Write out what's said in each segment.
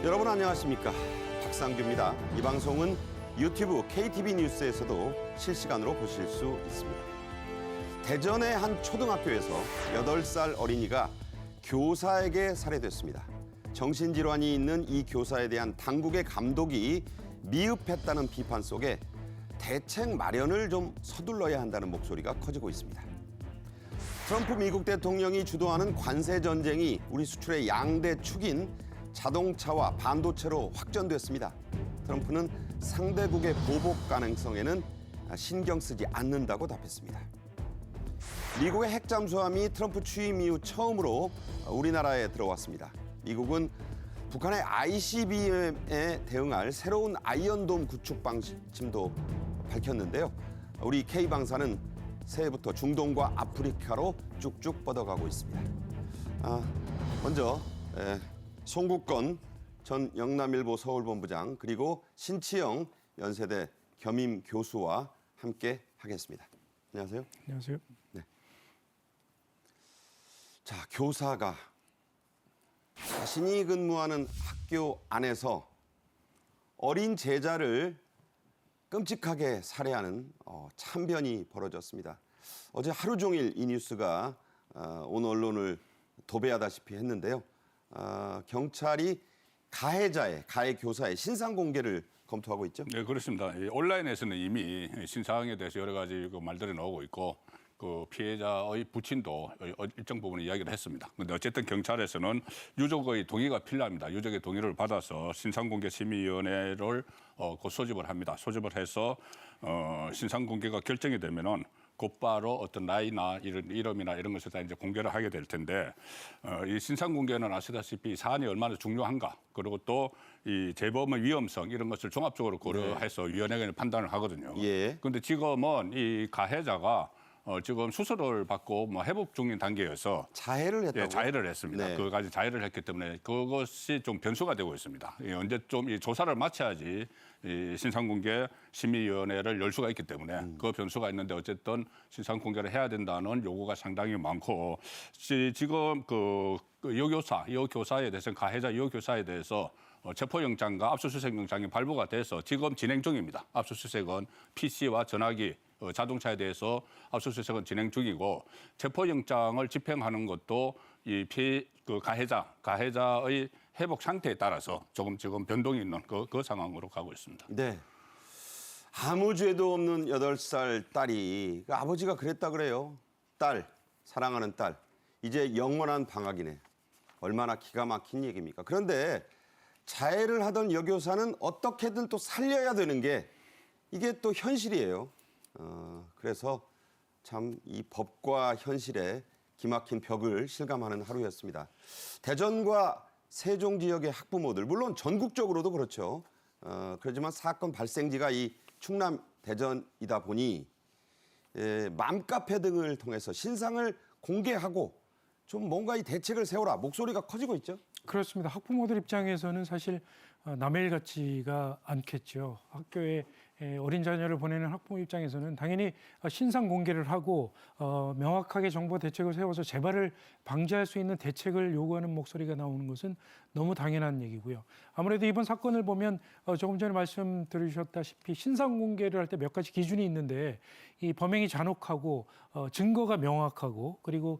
여러분 안녕하십니까? 박상규입니다. 이 방송은 유튜브 KTV 뉴스에서도 실시간으로 보실 수 있습니다. 대전의 한 초등학교에서 8살 어린이가 교사에게 살해됐습니다. 정신질환이 있는 이 교사에 대한 당국의 감독이 미흡했다는 비판 속에 대책 마련을 좀 서둘러야 한다는 목소리가 커지고 있습니다. 트럼프 미국 대통령이 주도하는 관세 전쟁이 우리 수출의 양대 축인 자동차와 반도체로 확전됐습니다. 트럼프는 상대국의 보복 가능성에는 신경 쓰지 않는다고 답했습니다. 미국의 핵 잠수함이 트럼프 취임 이후 처음으로 우리나라에 들어왔습니다. 미국은 북한의 ICBM에 대응할 새로운 아이언돔 구축 방침도 밝혔는데요. 우리 K방사는 새해부터 중동과 아프리카로 쭉쭉 뻗어가고 있습니다. 먼저 송국건 전 영남일보 서울본부장 그리고 신치영 연세대 겸임 교수와 함께 하겠습니다. 안녕하세요. 안녕하세요. 네. 자, 교사가 자신이 근무하는 학교 안에서 어린 제자를 끔찍하게 살해하는 참변이 벌어졌습니다. 어제 하루 종일 이 뉴스가 온 언론을 도배하다시피 했는데요. 경찰이 가해 교사의 신상 공개를 검토하고 있죠? 네, 그렇습니다. 온라인에서는 이미 신상에 대해서 여러 가지 말들이 나오고 있고 그 피해자의 부친도 일정 부분 이야기를 했습니다. 그런데 어쨌든 경찰에서는 유족의 동의가 필요합니다. 유족의 동의를 받아서 신상공개심의위원회를 소집을 합니다. 소집을 해서 신상공개가 결정이 되면은 곧바로 어떤 나이나 이름이나 이런 것을 다 이제 공개를 하게 될 텐데 이 신상 공개는 아시다시피 사안이 얼마나 중요한가 그리고 또 이 재범의 위험성 이런 것을 종합적으로 고려해서 위원회가 판단을 하거든요. 예. 그런데 지금은 이 가해자가 지금 수술을 받고 회복 중인 단계여서 자해를 했다고요? 예, 자해를 했습니다. 네. 그까지 자해를 했기 때문에 그것이 좀 변수가 되고 있습니다. 언제쯤 이 조사를 마쳐야지 이 신상공개 심의위원회를 열 수가 있기 때문에 그 변수가 있는데 어쨌든 신상공개를 해야 된다는 요구가 상당히 많고 지금 이 교사에 대해서 가해자 이 교사에 대해서 체포영장과 압수수색 영장이 발부가 돼서 지금 진행 중입니다. 압수수색은 PC와 전화기 자동차에 대해서 압수수색은 진행 중이고 체포영장을 집행하는 것도 가해자의 회복 상태에 따라서 조금 지금 변동이 있는 그 상황으로 가고 있습니다. 네. 아무 죄도 없는 8살 딸이 아버지가 그랬다 그래요. 딸, 사랑하는 딸. 이제 영원한 방학이네. 얼마나 기가 막힌 얘기입니까? 그런데 자해를 하던 여교사는 어떻게든 또 살려야 되는 게 이게 또 현실이에요. 그래서 참 이 법과 현실에 기막힌 벽을 실감하는 하루였습니다. 대전과 세종 지역의 학부모들, 물론 전국적으로도 그렇죠. 그렇지만 사건 발생지가 이 충남 대전이다 보니 맘카페 등을 통해서 신상을 공개하고 좀 뭔가 이 대책을 세워라 목소리가 커지고 있죠. 그렇습니다. 학부모들 입장에서는 사실 남의 일 같지가 않겠죠. 학교에 어린 자녀를 보내는 학부모 입장에서는 당연히 신상 공개를 하고 명확하게 정보 대책을 세워서 재발을 방지할 수 있는 대책을 요구하는 목소리가 나오는 것은 너무 당연한 얘기고요. 아무래도 이번 사건을 보면 조금 전에 말씀 들으셨다시피 신상 공개를 할 때 몇 가지 기준이 있는데 이 범행이 잔혹하고 증거가 명확하고 그리고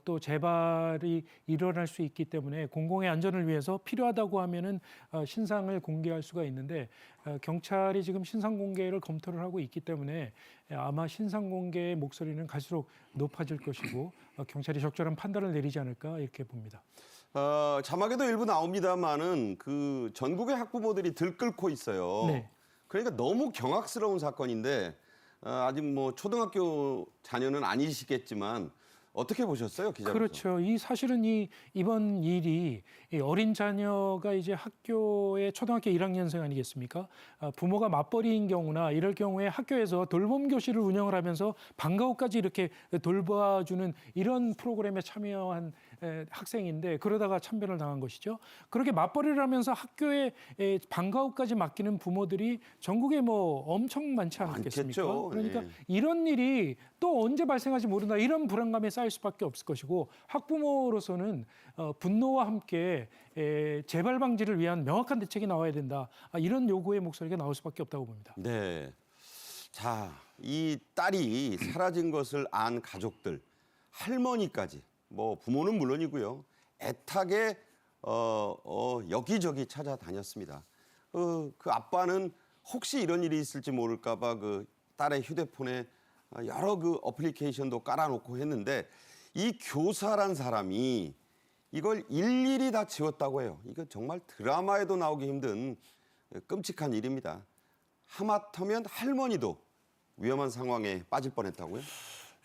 또 재발이 일어날 수 있기 때문에 공공의 안전을 위해서 필요하다고 하면은 신상을 공개할 수가 있는데 경찰이 지금 신상 공개를 검토를 하고 있기 때문에 아마 신상 공개의 목소리는 갈수록 높아질 것이고 경찰이 적절한 판단을 내리지 않을까 이렇게 봅니다. 자막에도 일부 나옵니다만은 그 전국의 학부모들이 들끓고 있어요. 네. 그러니까 너무 경악스러운 사건인데 아직 뭐 초등학교 자녀는 아니시겠지만 어떻게 보셨어요, 기자님? 그렇죠. 사실은 이번 일이 어린 자녀가 이제 학교에 초등학교 1학년생 아니겠습니까? 부모가 맞벌이인 경우나 이럴 경우에 학교에서 돌봄 교실을 운영을 하면서 방과 후까지 이렇게 돌봐주는 이런 프로그램에 참여한 학생인데 그러다가 참변을 당한 것이죠. 그렇게 맞벌이를 하면서 학교에 방과 후까지 맡기는 부모들이 전국에 뭐 엄청 많지 않겠습니까? 많겠죠. 그러니까 네. 이런 일이 또 언제 발생할지 모른다. 이런 불안감에 쌓일 수밖에 없을 것이고 학부모로서는 분노와 함께 재발 방지를 위한 명확한 대책이 나와야 된다. 이런 요구의 목소리가 나올 수밖에 없다고 봅니다. 네. 자, 이 딸이 사라진 것을 안 가족들, 할머니까지, 뭐 부모는 물론이고요. 애타게 여기저기 찾아다녔습니다. 그 아빠는 혹시 이런 일이 있을지 모를까봐 그 딸의 휴대폰에 여러 그 어플리케이션도 깔아놓고 했는데 이 교사란 사람이 이걸 일일이 다 지웠다고 해요. 이거 정말 드라마에도 나오기 힘든 끔찍한 일입니다. 하마터면 할머니도 위험한 상황에 빠질 뻔했다고요?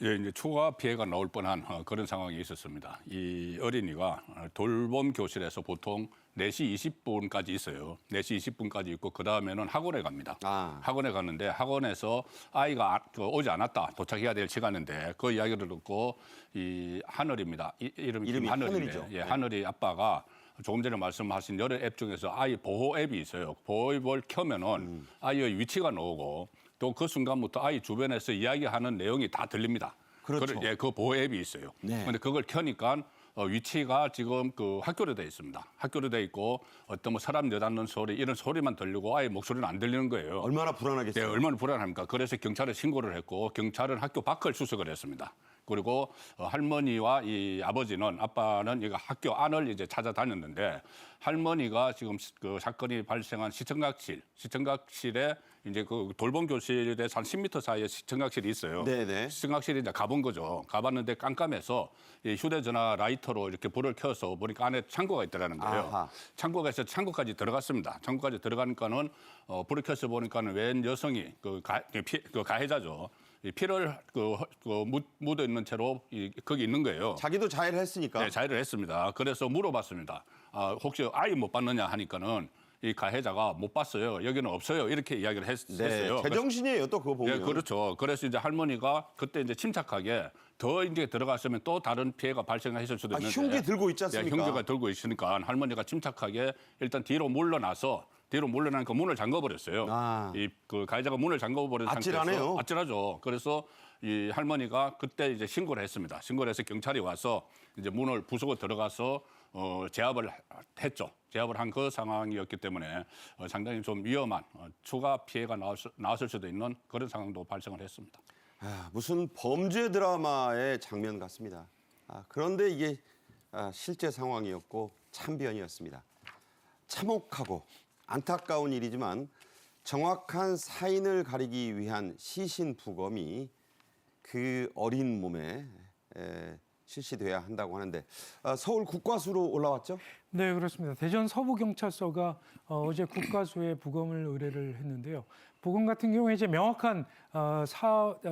예, 이제 추가 피해가 나올 뻔한 그런 상황이 있었습니다. 이 어린이가 돌봄 교실에서 보통 4시 20분까지 있어요. 4시 20분까지 있고 그다음에는 학원에 갑니다. 학원에 갔는데 학원에서 아이가 오지 않았다. 도착해야 될 시간인데 그 이야기를 듣고 이 하늘입니다. 이름이 김하늘인데 하늘이죠. 예, 하늘이 아빠가 조금 전에 말씀하신 여러 앱 중에서 아이 보호 앱이 있어요. 보호 앱을 켜면은 아이의 위치가 나오고 또 그 순간부터 아이 주변에서 이야기하는 내용이 다 들립니다. 그렇죠. 예, 그 보호 앱이 있어요. 네. 그런데 그걸 켜니까 위치가 지금 그 학교로 돼 있습니다. 학교로 돼 있고 어떤 뭐 사람 여닫는 소리 이런 소리만 들리고 아예 목소리는 안 들리는 거예요. 얼마나 네, 불안하겠어요. 얼마나 불안합니까? 그래서 경찰에 신고를 했고 경찰은 학교 밖을 수색을 했습니다. 그리고 할머니와 이 아빠는 이거 학교 안을 이제 찾아다녔는데 할머니가 지금 그 사건이 발생한 시청각실에 이제 그 돌봄 교실에서 한 10m 사이에 시청각실이 있어요. 네네. 시청각실에 이제 가본 거죠. 가봤는데 깜깜해서 이 휴대전화 라이터로 이렇게 불을 켜서 보니까 안에 창고가 있더라는 거예요. 아하. 창고가 있어서 창고까지 들어갔습니다. 창고까지 들어가니까는 불을 켜서 보니까는 웬 여성이 그 가해자죠. 이 피를 묻어 있는 채로 거기 있는 거예요. 자기도 자해를 했으니까. 네, 자해를 했습니다. 그래서 물어봤습니다. 혹시 아이 못 봤느냐 하니까는 이 가해자가 못 봤어요. 여기는 없어요. 이렇게 이야기를 했어요. 제정신이에요. 또 그거 보면. 네, 그렇죠. 그래서 이제 할머니가 그때 이제 침착하게 더 이제 들어갔으면 또 다른 피해가 발생했을 수도 있는데. 흉기 들고 있지 않습니까? 네, 흉기가 들고 있으니까 할머니가 침착하게 일단 뒤로 물러나니까 문을 잠궈버렸어요. 그 가해자가 문을 잠궈버린 아찔하네요. 상태에서 아찔하죠. 그래서 이 할머니가 그때 이제 신고를 했습니다. 신고를 해서 경찰이 와서 이제 문을 부수고 들어가서 제압을 했죠. 제압을 한 그 상황이었기 때문에 상당히 좀 위험한 추가 피해가 나왔을 수도 있는 그런 상황도 발생을 했습니다. 무슨 범죄 드라마의 장면 같습니다. 그런데 이게 실제 상황이었고 참변이었습니다. 참혹하고 안타까운 일이지만 정확한 사인을 가리기 위한 시신부검이 그 어린 몸에 실시돼야 한다고 하는데 서울 국과수로 올라왔죠? 네, 그렇습니다. 대전 서부경찰서가 어제 국과수에 부검을 의뢰를 했는데요. 부검 같은 경우에 이제 명확한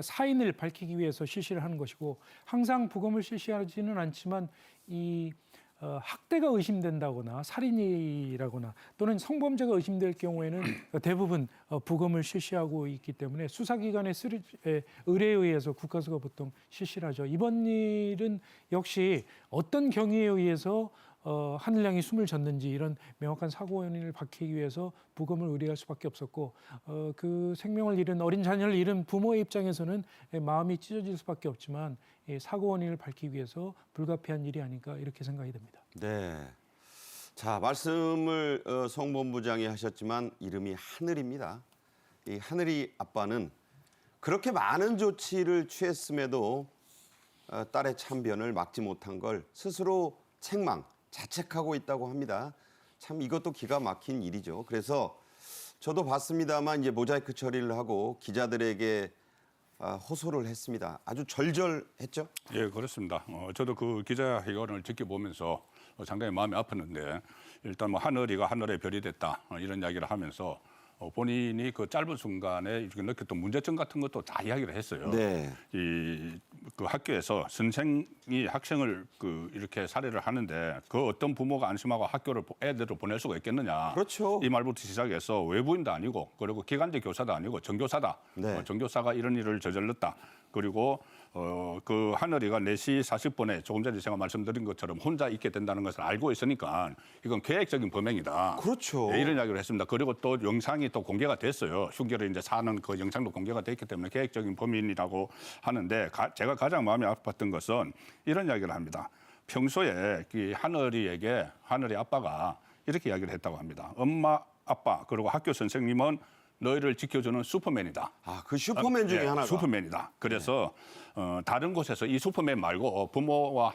사인을 밝히기 위해서 실시를 하는 것이고 항상 부검을 실시하지는 않지만 이 학대가 의심된다거나 살인이라거나 또는 성범죄가 의심될 경우에는 대부분 부검을 실시하고 있기 때문에 수사기관의 의뢰에 의해서 국가수가 보통 실시를 하죠. 이번 일은 역시 어떤 경위에 의해서 하늘양이 숨을 졌는지 이런 명확한 사고 원인을 밝히기 위해서 부검을 의뢰할 수밖에 없었고 그 생명을 잃은 어린 자녀를 잃은 부모의 입장에서는 마음이 찢어질 수밖에 없지만 사고 원인을 밝히기 위해서 불가피한 일이 아닐까 이렇게 생각이 됩니다. 네. 자, 말씀을 송 본부장이 하셨지만 이름이 하늘입니다. 이 하늘이 아빠는 그렇게 많은 조치를 취했음에도 딸의 참변을 막지 못한 걸 스스로 자책하고 있다고 합니다. 참 이것도 기가 막힌 일이죠. 그래서 저도 봤습니다만 이제 모자이크 처리를 하고 기자들에게 호소를 했습니다. 아주 절절했죠? 예, 그렇습니다. 저도 그 기자회견을 지켜보면서 상당히 마음이 아팠는데 일단 뭐 하늘이가 하늘의 별이 됐다 이런 이야기를 하면서 본인이 그 짧은 순간에 이렇게 느꼈던 문제점 같은 것도 다 이야기를 했어요. 네. 그 학교에서 선생이 학생을 이렇게 살해를 하는데 그 어떤 부모가 안심하고 애들을 보낼 수가 있겠느냐. 그렇죠. 이 말부터 시작해서 외부인도 아니고 그리고 기간제 교사도 아니고 전교사다. 네. 전교사가 이런 일을 저질렀다. 그리고 그 하늘이가 4시 40분에 조금 전에 제가 말씀드린 것처럼 혼자 있게 된다는 것을 알고 있으니까 이건 계획적인 범행이다. 그렇죠. 네, 이런 이야기를 했습니다. 그리고 또 영상이 또 공개가 됐어요. 흉기를 이제 사는 그 영상도 공개가 됐기 때문에 계획적인 범인이라고 하는데 제가 가장 마음이 아팠던 것은 이런 이야기를 합니다. 평소에 이 하늘이 아빠가 이렇게 이야기를 했다고 합니다. 엄마, 아빠 그리고 학교 선생님은 너희를 지켜주는 슈퍼맨이다. 그 슈퍼맨 중에 예, 하나가. 슈퍼맨이다. 그래서 다른 곳에서 이 슈퍼맨 말고 부모와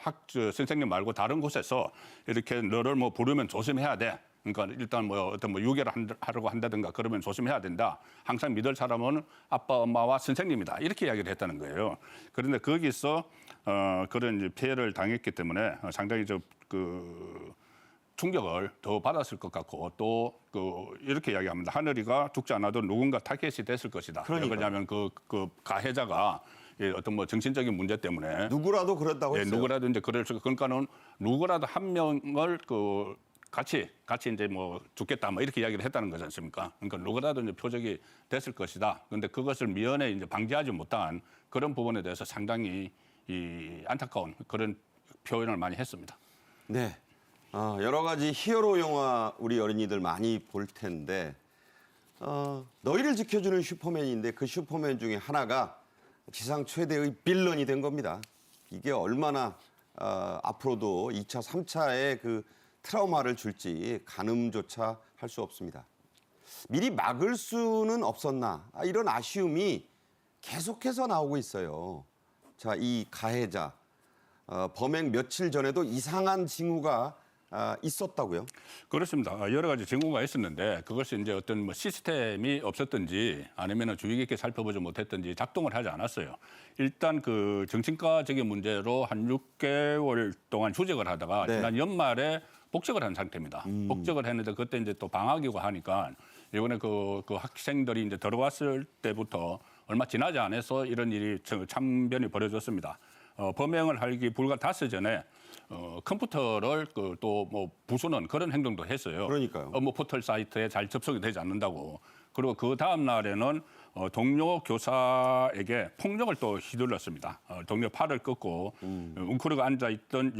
선생님 말고 다른 곳에서 이렇게 너를 뭐 부르면 조심해야 돼. 그러니까 일단 뭐 어떤 뭐 유괴를 하려고 한다든가 그러면 조심해야 된다. 항상 믿을 사람은 아빠, 엄마와 선생님이다. 이렇게 이야기를 했다는 거예요. 그런데 거기서 그런 이제 피해를 당했기 때문에 상당히 그 충격을 더 받았을 것 같고 또 이렇게 이야기합니다. 하늘이가 죽지 않아도 누군가 타겟이 됐을 것이다. 그러니까요. 왜냐하면 그 가해자가 어떤 뭐 정신적인 문제 때문에 누구라도 그랬다고 했어요. 누구라도 이제 그럴 수 그러니까는 누구라도 한 명을 같이 이제 뭐 죽겠다 뭐 이렇게 이야기를 했다는 거지 않습니까? 그러니까 누구라도 이제 표적이 됐을 것이다. 그런데 그것을 미연에 이제 방지하지 못한 그런 부분에 대해서 상당히 안타까운 그런 표현을 많이 했습니다. 네. 여러 가지 히어로 영화 우리 어린이들 많이 볼 텐데 너희를 지켜주는 슈퍼맨인데 그 슈퍼맨 중에 하나가 지상 최대의 빌런이 된 겁니다. 이게 얼마나 앞으로도 2차, 3차의 그 트라우마를 줄지 가늠조차 할 수 없습니다. 미리 막을 수는 없었나 이런 아쉬움이 계속해서 나오고 있어요. 자, 이 가해자 범행 며칠 전에도 이상한 징후가 있었다고요? 그렇습니다. 여러 가지 징후가 있었는데 그것이 이제 어떤 뭐 시스템이 없었든지 아니면 주의 깊게 살펴보지 못했든지 작동을 하지 않았어요. 일단 그 정신과적인 문제로 한 6개월 동안 휴직을 하다가 네. 지난 연말에 복직을 한 상태입니다. 복직을 했는데 그때 이제 또 방학이고 하니까 이번에 그 학생들이 이제 들어왔을 때부터 얼마 지나지 않아서 이런 일이 참변이 벌어졌습니다. 범행을 하기 불과 닷새 전에 컴퓨터를 또 뭐 부수는 그런 행동도 했어요. 그러니까요. 업무 포털 사이트에 잘 접속이 되지 않는다고. 그리고 그 다음 날에는 동료 교사에게 폭력을 또 휘둘렀습니다. 동료 팔을 꺾고 웅크리고 앉아있던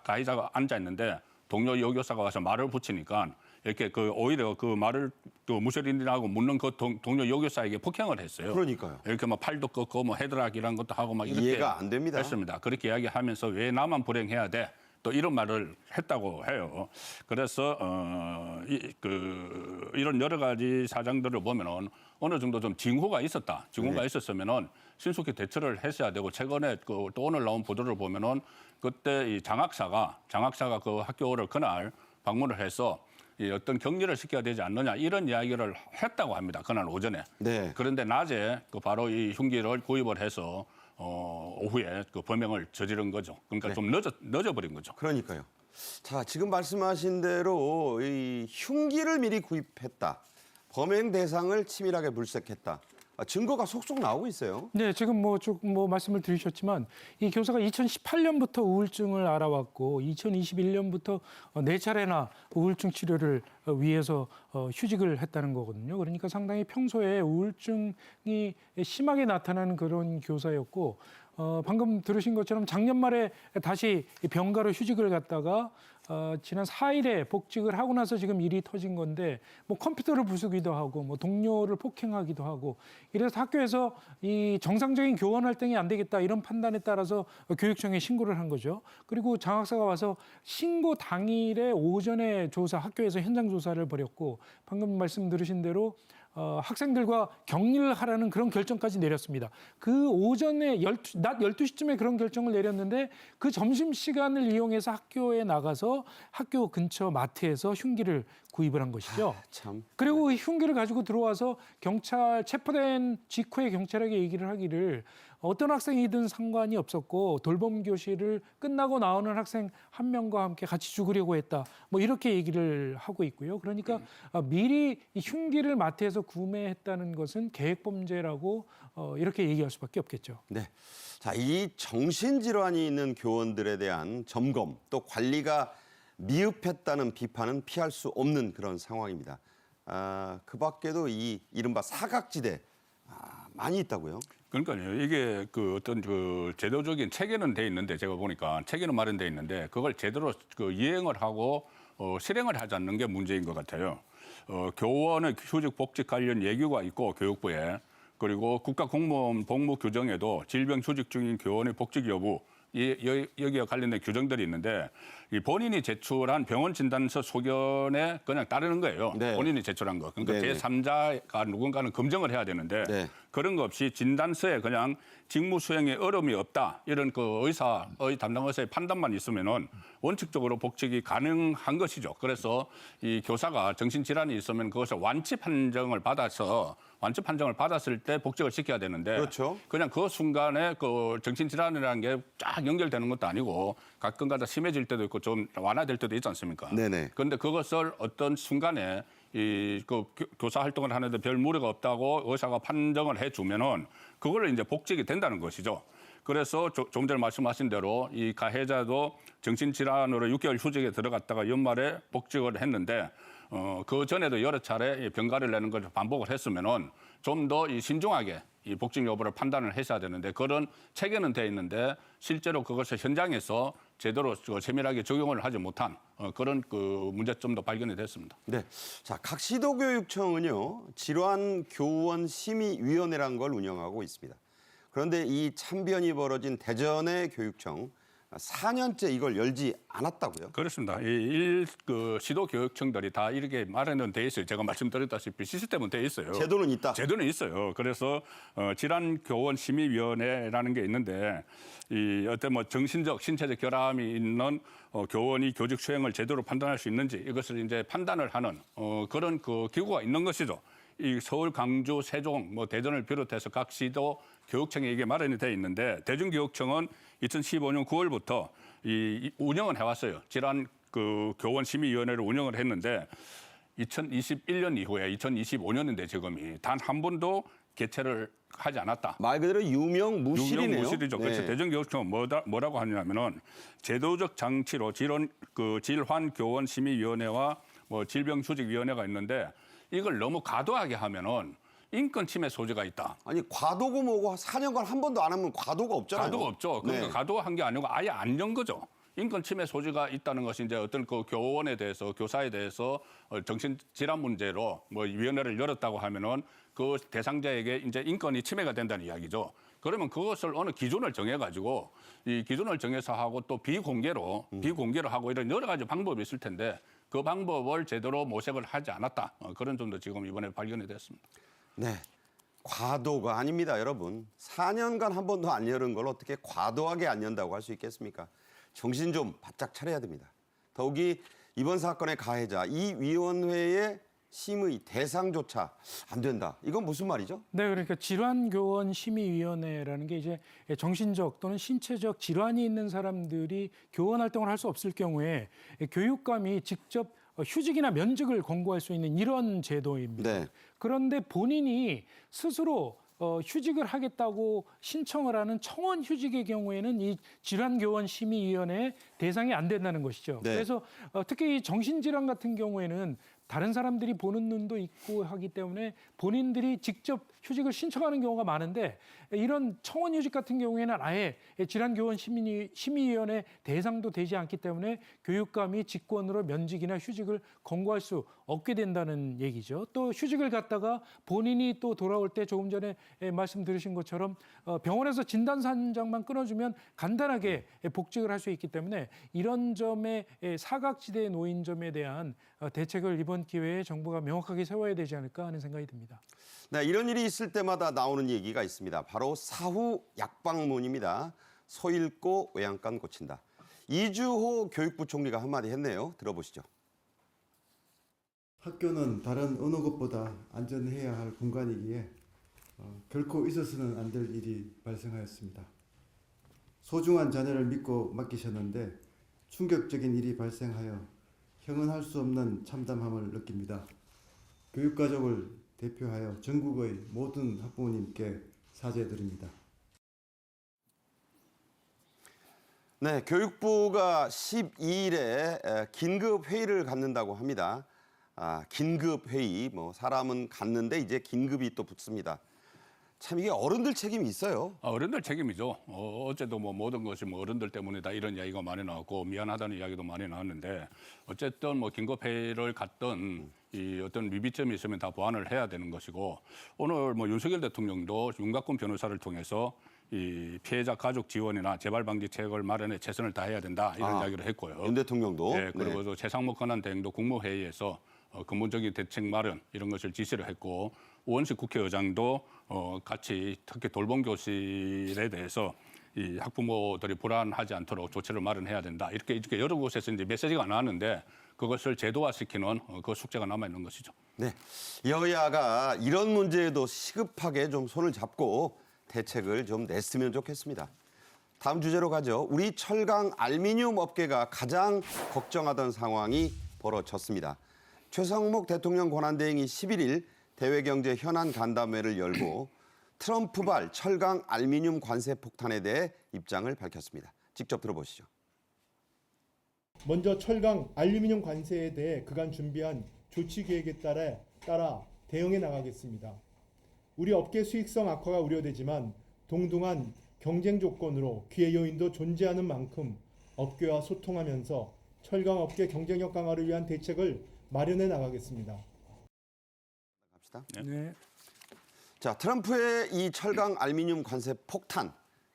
가해자가 앉아있는데 동료 여교사가 와서 말을 붙이니까 이렇게 오히려 그 말을 무시린하고 묻는 그 동료 여교사에게 폭행을 했어요. 그러니까요. 이렇게 뭐 팔도 꺾고 뭐 헤드락 이런 것도 하고 막 이렇게 이해가 안 됩니다. 했습니다. 그렇게 이야기하면서 왜 나만 불행해야 돼? 또 이런 말을 했다고 해요. 그래서 이런 여러 가지 사정들을 보면은 어느 정도 좀 징후가 있었다. 징후가 있었으면은 신속히 대처를 했어야 되고 최근에 또 오늘 나온 보도를 보면은 그때 이 장학사가 그 학교를 그날 방문을 해서 어떤 격리를 시켜야 되지 않느냐 이런 이야기를 했다고 합니다. 그날 오전에. 네. 그런데 낮에 바로 이 흉기를 구입을 해서 오후에 그 범행을 저지른 거죠. 그러니까 좀 늦어버린 거죠. 그러니까요. 자, 지금 말씀하신 대로 이 흉기를 미리 구입했다. 범행 대상을 치밀하게 물색했다. 증거가 속속 나오고 있어요. 네, 지금 쭉 말씀을 드리셨지만 이 교사가 2018년부터 우울증을 알아왔고 2021년부터 4차례나 우울증 치료를 위해서 휴직을 했다는 거거든요. 그러니까 상당히 평소에 우울증이 심하게 나타나는 그런 교사였고 방금 들으신 것처럼 작년 말에 다시 병가로 휴직을 갔다가 지난 4일에 복직을 하고 나서 지금 일이 터진 건데 뭐 컴퓨터를 부수기도 하고 뭐 동료를 폭행하기도 하고 이래서 학교에서 이 정상적인 교원 활동이 안 되겠다 이런 판단에 따라서 교육청에 신고를 한 거죠. 그리고 장학사가 와서 신고 당일에 오전에 학교에서 현장 조사를 벌였고 방금 말씀 들으신 대로 학생들과 격리를 하라는 그런 결정까지 내렸습니다. 그 오전에 낮 12시쯤에 그런 결정을 내렸는데 그 점심시간을 이용해서 학교에 나가서 학교 근처 마트에서 흉기를 구입을 한 것이죠. 참. 그리고 그 흉기를 가지고 들어와서 체포된 직후에 경찰에게 얘기를 하기를 어떤 학생이든 상관이 없었고 돌봄 교실을 끝나고 나오는 학생 한 명과 함께 같이 죽으려고 했다. 뭐 이렇게 얘기를 하고 있고요. 그러니까 미리 이 흉기를 마트에서 구매했다는 것은 계획 범죄라고 이렇게 얘기할 수밖에 없겠죠. 네. 자, 이 정신질환이 있는 교원들에 대한 점검 또 관리가 미흡했다는 비판은 피할 수 없는 그런 상황입니다. 그 밖에도 이 이른바 사각지대 많이 있다고요? 그러니까요. 이게 그 어떤 그 제도적인 체계는 돼 있는데 제가 보니까 체계는 마련돼 있는데 그걸 제대로 그 이행을 하고 실행을 하지 않는 게 문제인 것 같아요. 교원의 휴직 복직 관련 예규가 있고 교육부에 그리고 국가공무원 복무 규정에도 질병 휴직 중인 교원의 복직 여부 여기와 관련된 규정들이 있는데 이 본인이 제출한 병원 진단서 소견에 그냥 따르는 거예요. 네. 본인이 제출한 거. 그러니까 네네. 제3자가 누군가는 검증을 해야 되는데 네. 그런 거 없이 진단서에 그냥 직무 수행에 어려움이 없다 이런 그 담당 의사의 판단만 있으면은 원칙적으로 복직이 가능한 것이죠. 그래서 이 교사가 정신질환이 있으면 그것을 완치 판정을 받았을 때 복직을 시켜야 되는데 그렇죠. 그냥 그 순간에 그 정신질환이라는 게 쫙 연결되는 것도 아니고 가끔가다 심해질 때도 있고 좀 완화될 때도 있지 않습니까? 네네. 그런데 그것을 어떤 순간에 그 교사 활동을 하는데 별 무리가 없다고 의사가 판정을 해주면은 그걸로 이제 복직이 된다는 것이죠. 그래서 좀 전에 말씀하신 대로 이 가해자도 정신질환으로 6개월 휴직에 들어갔다가 연말에 복직을 했는데 그 전에도 여러 차례 병가를 내는 걸 반복을 했으면은 좀 더 신중하게 이 복직 여부를 판단을 했어야 되는데 그런 체계는 돼 있는데 실제로 그것을 현장에서 제대로 세밀하게 적용을 하지 못한 그런 그 문제점도 발견이 됐습니다. 네. 자, 각 시도교육청은요, 질환교원심의위원회라는 걸 운영하고 있습니다. 그런데 이 참변이 벌어진 대전의 교육청 4년째 이걸 열지 않았다고요? 그렇습니다. 그 시도 교육청들이 다 이렇게 마련은 돼 있어요. 제가 말씀드렸다시피 시스템은 돼 있어요. 제도는 있다. 제도는 있어요. 그래서 질환교원심의위원회라는 게 있는데 이 어떤 뭐 정신적, 신체적 결함이 있는 교원이 교직 수행을 제대로 판단할 수 있는지 이것을 이제 판단을 하는 그런 그 기구가 있는 것이죠. 이 서울, 강주, 세종, 뭐 대전을 비롯해서 각 시도 교육청에 이게 마련이 돼 있는데 대전교육청은 2015년 9월부터 이 운영을 해왔어요. 질환 그 교원 심의위원회를 운영을 했는데 2021년 이후에 2025년인데 지금이 단 한 번도 개최를 하지 않았다. 말 그대로 유명무실이네요. 유명무실이죠. 그래서 대전교육청은 뭐라고 하냐면은 제도적 장치로 질환교원심의위원회와 뭐 질병휴직위원회가 있는데 이걸 너무 과도하게 하면은 인권 침해 소지가 있다. 아니, 과도고 뭐고 4년간 한 번도 안 하면 과도가 없잖아요. 과도가 없죠. 그러니까 네. 과도한 게 아니고 아예 안 연 거죠. 인권 침해 소지가 있다는 것이 이제 어떤 그 교원에 대해서 교사에 대해서 정신질환 문제로 뭐 위원회를 열었다고 하면은 그 대상자에게 이제 인권이 침해가 된다는 이야기죠. 그러면 그것을 어느 기준을 정해가지고 이 기준을 정해서 하고 또 비공개로 하고 이런 여러 가지 방법이 있을 텐데 그 방법을 제대로 모색을 하지 않았다. 그런 점도 지금 이번에 발견이 됐습니다. 네. 과도가 아닙니다, 여러분. 4년간 한 번도 안 열은 걸 어떻게 과도하게 안 연다고 할 수 있겠습니까? 정신 좀 바짝 차려야 됩니다. 더욱이 이번 사건의 가해자, 이 위원회의 심의 대상조차 안 된다. 이건 무슨 말이죠? 네, 그러니까 질환교원심의위원회라는 게 이제 정신적 또는 신체적 질환이 있는 사람들이 교원 활동을 할 수 없을 경우에 교육감이 직접 휴직이나 면직을 권고할 수 있는 이런 제도입니다. 네. 그런데 본인이 스스로 휴직을 하겠다고 신청을 하는 청원 휴직의 경우에는 이 질환교원심의위원회 대상이 안 된다는 것이죠. 네. 그래서 특히 이 정신질환 같은 경우에는 다른 사람들이 보는 눈도 있고 하기 때문에 본인들이 직접 휴직을 신청하는 경우가 많은데 이런 청원 휴직 같은 경우에는 아예 질환교원심의위원회 대상도 되지 않기 때문에 교육감이 직권으로 면직이나 휴직을 권고할 수 없게 된다는 얘기죠. 또 휴직을 갖다가 본인이 또 돌아올 때 조금 전에 말씀 들으신 것처럼 병원에서 진단서 한 장만 끊어주면 간단하게 복직을 할 수 있기 때문에 이런 점에 사각지대에 놓인 점에 대한 대책을 이번 기회에 정부가 명확하게 세워야 되지 않을까 하는 생각이 듭니다. 네, 이런 일이 있을 때마다 나오는 얘기가 있습니다. 바로 사후 약방문입니다. 소 잃고 외양간 고친다. 이주호 교육부 총리가 한마디 했네요. 들어보시죠. 학교는 다른 어느 곳보다 안전해야 할 공간이기에 결코 있어서는 안 될 일이 발생하였습니다. 소중한 자녀를 믿고 맡기셨는데 충격적인 일이 발생하여 형언할 수 없는 참담함을 느낍니다. 교육가족을 대표하여 전국의 모든 학부모님께 사죄드립니다. 네, 교육부가 12일에 긴급 회의를 갖는다고 합니다. 긴급 회의, 사람은 갖는데 이제 긴급이 또 붙습니다. 참 이게 어른들 책임이 있어요. 어른들 책임이죠. 어제도 뭐 모든 것이 뭐 어른들 때문이다 이런 이야기가 많이 나왔고 미안하다는 이야기도 많이 나왔는데 어쨌든 뭐 긴급회의를 갔던 이 어떤 미비점이 있으면 다 보완을 해야 되는 것이고 오늘 뭐 윤석열 대통령도 윤곽근 변호사를 통해서 이 피해자 가족 지원이나 재발 방지책을 마련해 최선을 다해야 된다 이런 이야기를 했고요. 윤 대통령도. 네, 그리고 또 최상목 권한대행도 국무회의에서 근본적인 대책 마련 이런 것을 지시를 했고 우원식 국회의장도 같이 특히 돌봄 교실에 대해서 이 학부모들이 불안하지 않도록 조치를 마련해야 된다. 이렇게 여러 곳에서 이제 메시지가 나왔는데 그것을 제도화시키는 그 숙제가 남아 있는 것이죠. 네, 여야가 이런 문제에도 시급하게 좀 손을 잡고 대책을 좀 냈으면 좋겠습니다. 다음 주제로 가죠. 우리 철강 알루미늄 업계가 가장 걱정하던 상황이 벌어졌습니다. 최상목 대통령 권한대행이 11일 대외경제 현안 간담회를 열고 트럼프발 철강 알루미늄 관세 폭탄에 대해 입장을 밝혔습니다. 직접 들어보시죠. 먼저 철강 알루미늄 관세에 대해 그간 준비한 조치 계획에 따라 대응해 나가겠습니다. 우리 업계 수익성 악화가 우려되지만 동등한 경쟁 조건으로 기회 요인도 존재하는 만큼 업계와 소통하면서 철강 업계 경쟁력 강화를 위한 대책을 마련해 나가겠습니다. 갑시다. 네. 자, 트럼프의 이 철강 알루미늄 관세 폭탄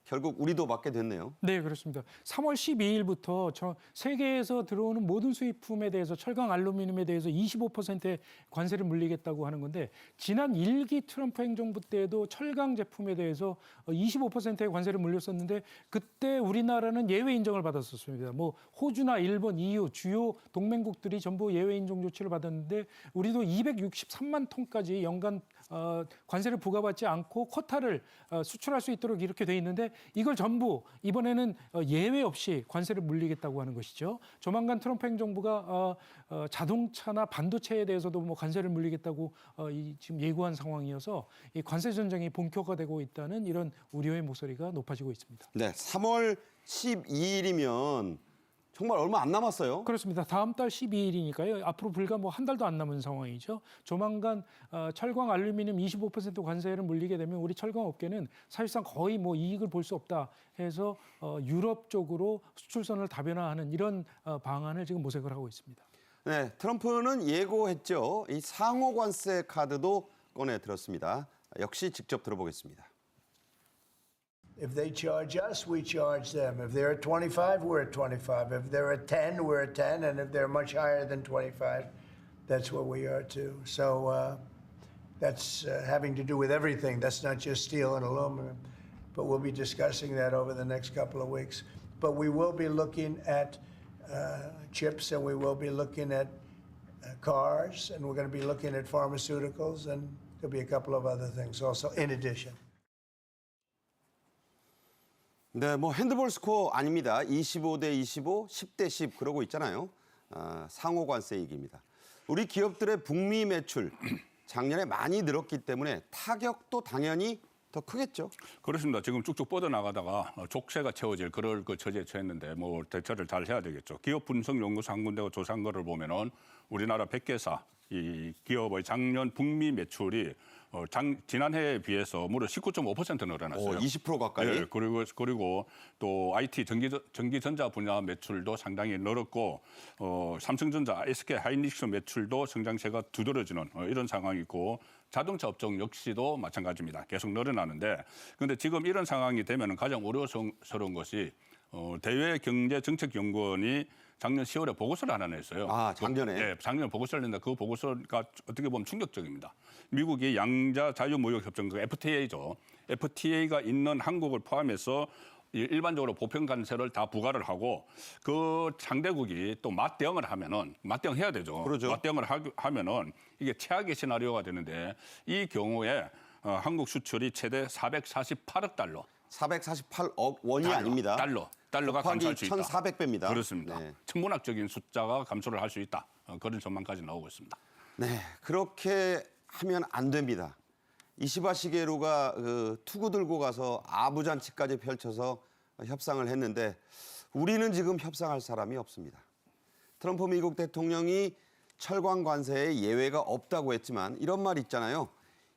결국 우리도 맞게 됐네요. 네, 그렇습니다. 3월 12일부터 세계에서 들어오는 모든 수입품에 대해서 철강 알루미늄에 대해서 25%의 관세를 물리겠다고 하는 건데 지난 1기 트럼프 행정부 때도 철강 제품에 대해서 25%의 관세를 물렸었는데 그때 우리나라는 예외 인정을 받았었습니다. 뭐 호주나 일본, EU 주요 동맹국들이 전부 예외 인정 조치를 받았는데 우리도 263만 톤까지 연간 관세를 부과받지 않고 쿼타를 수출할 수 있도록 이렇게 돼 있는데 이걸 전부 이번에는 예외 없이 관세를 물리겠다고 하는 것이죠. 조만간 트럼프 행정부가 자동차나 반도체에 대해서도 뭐 관세를 물리겠다고 지금 예고한 상황이어서 이 관세 전쟁이 본격화되고 있다는 이런 우려의 목소리가 높아지고 있습니다. 네, 3월 12일이면 정말 얼마 안 남았어요. 그렇습니다. 다음 달 12일이니까요. 앞으로 불과 뭐 한 달도 안 남은 상황이죠. 조만간 철강 알루미늄 25% 관세를 물리게 되면 우리 철강 업계는 사실상 거의 뭐 이익을 볼 수 없다 해서 유럽 쪽으로 수출선을 다변화하는 이런 방안을 지금 모색을 하고 있습니다. 네, 트럼프는 예고했죠. 이 상호 관세 카드도 꺼내 들었습니다. 역시 직접 들어보겠습니다. If they charge us, we charge them. If they're at 25, we're at 25. If they're at 10, we're at 10. And if they're much higher than 25, that's what we are too. So that's having to do with everything. That's not just steel and aluminum. But we'll be discussing that over the next couple of weeks. But we will be looking at chips, and we will be looking at cars, and we're going to be looking at pharmaceuticals, and there'll be a couple of other things also in addition. 네, 뭐 핸드볼 스코어 아닙니다. 25대 25, 10대 10 그러고 있잖아요. 상호 관세 얘기입니다. 우리 기업들의 북미 매출 작년에 많이 늘었기 때문에 타격도 당연히 더 크겠죠. 그렇습니다. 지금 쭉쭉 뻗어나가다가 족쇄가 채워질 그럴 그 처지에 처했는데 뭐 대처를 잘 해야 되겠죠. 기업 분석 연구소 한 군데가 조사한 거를 보면은 우리나라 100개사 이 기업의 작년 북미 매출이 지난해에 비해서 무려 19.5% 늘어났어요. 20% 가까이. 네, 그리고 또 IT 전기전자 분야 매출도 상당히 늘었고 삼성전자, SK 하이닉스 매출도 성장세가 두드러지는 이런 상황이고 자동차 업종 역시도 마찬가지입니다. 계속 늘어나는데 그런데 지금 이런 상황이 되면 가장 우려스러운 것이 대외경제정책연구원이 작년 10월에 보고서를 하나 냈어요. 아, 작년에? 네, 작년에 보고서를 냈는데 그 보고서가 어떻게 보면 충격적입니다. 미국이 양자 자유무역협정, 그 FTA죠. FTA가 있는 한국을 포함해서 일반적으로 보편 관세를 다 부과를 하고 그 상대국이 또 맞대응을 하면은 맞대응해야 되죠. 그렇죠. 맞대응을 하면은 이게 최악의 시나리오가 되는데 이 경우에 한국 수출이 최대 448억 달러. 448억 원이 달러, 아닙니다. 달러가 감소할 수 있다. 1,400배입니다. 그렇습니다. 네. 천문학적인 숫자가 감소를 할 수 있다. 그런 전망까지 나오고 있습니다. 네, 그렇게 하면 안 됩니다. 이시바 시게루가 투구 들고 가서 아부잔치까지 펼쳐서 협상을 했는데 우리는 지금 협상할 사람이 없습니다. 트럼프 미국 대통령이 철강 관세에 예외가 없다고 했지만 이런 말 있잖아요.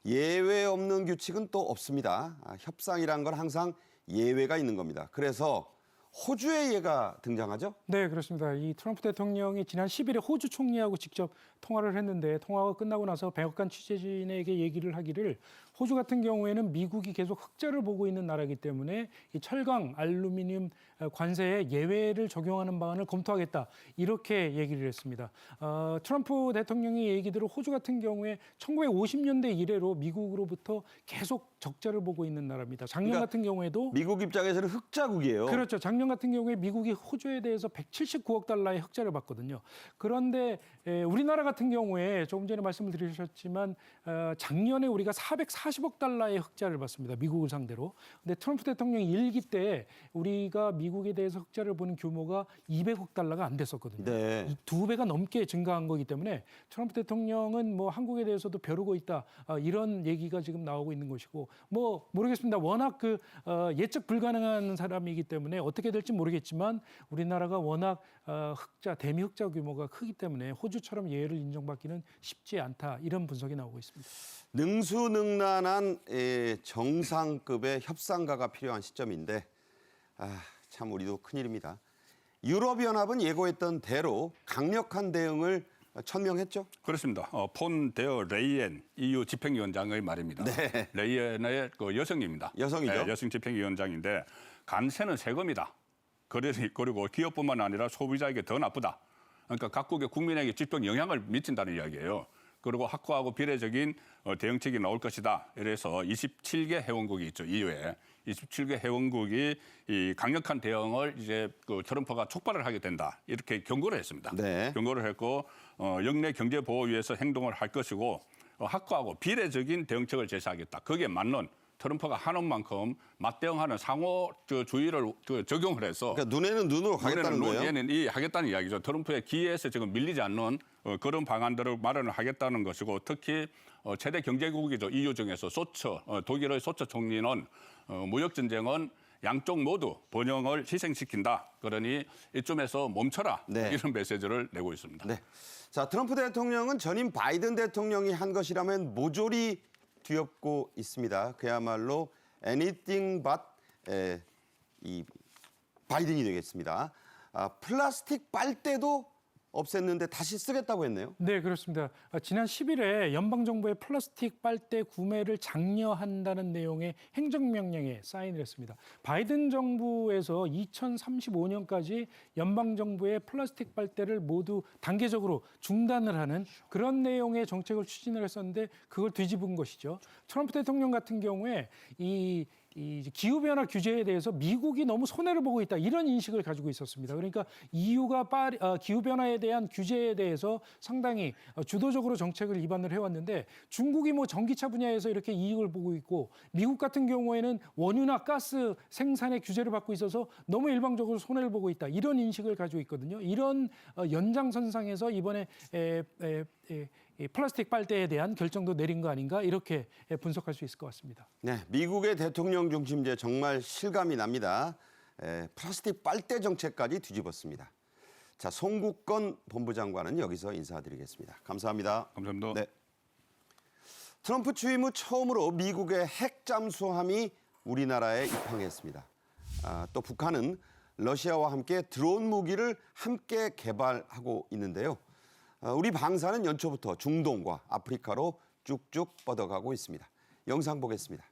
예외 없는 규칙은 또 없습니다. 협상이란 건 항상 예외가 있는 겁니다. 그래서 호주의 예가 등장하죠? 네, 그렇습니다. 이 트럼프 대통령이 지난 10일에 호주 총리하고 직접 통화를 했는데 통화가 끝나고 나서 백악관 취재진에게 얘기를 하기를 호주 같은 경우에는 미국이 계속 흑자를 보고 있는 나라이기 때문에 이 철강, 알루미늄 관세에 예외를 적용하는 방안을 검토하겠다 이렇게 얘기를 했습니다. 트럼프 대통령의 얘기대로 호주 같은 경우에 1950년대 이래로 미국으로부터 계속 적자를 보고 있는 나라입니다. 작년 그러니까 같은 경우에도 미국 입장에서는 흑자국이에요. 그렇죠. 작년 같은 경우에 미국이 호주에 대해서 179억 달러의 흑자를 봤거든요. 그런데 우리나라 같은 경우에 조금 전에 말씀을 드리셨지만 작년에 우리가 440억 달러의 흑자를 봤습니다. 미국을 상대로. 근데 트럼프 대통령 일기 때 우리가 미국에 대해서 흑자를 보는 규모가 200억 달러가 안 됐었거든요. 네. 이 2배가 넘게 증가한 거기 때문에 트럼프 대통령은 뭐 한국에 대해서도 벼르고 있다. 이런 얘기가 지금 나오고 있는 것이고 뭐 모르겠습니다. 워낙 예측 불가능한 사람이기 때문에 어떻게 될지 모르겠지만 우리나라가 워낙 대미 흑자 규모가 크기 때문에 호주처럼 예외를 인정받기는 쉽지 않다. 이런 분석이 나오고 있습니다. 능수능란한 정상급의 협상가가 필요한 시점인데 참 우리도 큰일입니다. 유럽연합은 예고했던 대로 강력한 대응을 천명했죠? 그렇습니다. 폰 데어 레이엔 EU 집행위원장의 말입니다. 네. 레이엔의 여성입니다. 여성이죠? 네, 여성 집행위원장인데 관세는 세금이다. 그리고 기업뿐만 아니라 소비자에게 더 나쁘다. 그러니까 각국의 국민에게 직접 영향을 미친다는 이야기예요. 그리고 확고하고 비례적인 대응책이 나올 것이다. 이래서 27개 회원국이 있죠. EU에. 27개 회원국이 이 강력한 대응을 이제 트럼프가 촉발을 하게 된다. 이렇게 경고를 했습니다. 네. 경고를 했고 영내 경제 보호 위해서 행동을 할 것이고 확고하고 비례적인 대응책을 제시하겠다. 거기에 맞는 트럼프가 하는 만큼 맞대응하는 상호주의를 적용을 해서 그러니까 눈에는 눈으로 가겠다는 거예요? 얘는 하겠다는 이야기죠. 트럼프의 기회에서 지금 밀리지 않는 그런 방안들을 마련을 하겠다는 것이고 특히 최대 경제국이죠. EU 중에서 독일의 소처 총리는 무역 전쟁은 양쪽 모두 번영을 희생시킨다. 그러니 이쯤에서 멈춰라. 네. 이런 메시지를 내고 있습니다. 네. 자, 트럼프 대통령은 전임 바이든 대통령이 한 것이라면 모조리 뒤엎고 있습니다. 그야말로 anything but 이 바이든이 되겠습니다. 플라스틱 빨대도 없앴는데 다시 쓰겠다고 했네요. 네, 그렇습니다. 지난 10일에 연방정부의 플라스틱 빨대 구매를 장려한다는 내용의 행정명령에 사인을 했습니다. 바이든 정부에서 2035년까지 연방정부의 플라스틱 빨대를 모두 단계적으로 중단을 하는 그런 내용의 정책을 추진을 했었는데 그걸 뒤집은 것이죠. 트럼프 대통령 같은 경우에 이 기후변화 규제에 대해서 미국이 너무 손해를 보고 있다 이런 인식을 가지고 있었습니다. 그러니까 EU가 기후변화에 대한 규제에 대해서 상당히 주도적으로 정책을 입안을 해왔는데 중국이 뭐 전기차 분야에서 이렇게 이익을 보고 있고 미국 같은 경우에는 원유나 가스 생산의 규제를 받고 있어서 너무 일방적으로 손해를 보고 있다 이런 인식을 가지고 있거든요. 이런 연장선상에서 이번에 이 플라스틱 빨대에 대한 결정도 내린 거 아닌가 이렇게 분석할 수 있을 것 같습니다. 네, 미국의 대통령 중심제 정말 실감이 납니다. 플라스틱 빨대 정책까지 뒤집었습니다. 자, 송국건 본부장관은 여기서 인사드리겠습니다. 감사합니다. 감사합니다. 네. 트럼프 취임 후 처음으로 미국의 핵 잠수함이 우리나라에 입항했습니다. 또 북한은 러시아와 함께 드론 무기를 함께 개발하고 있는데요. 우리 방사는 연초부터 중동과 아프리카로 쭉쭉 뻗어가고 있습니다. 영상 보겠습니다.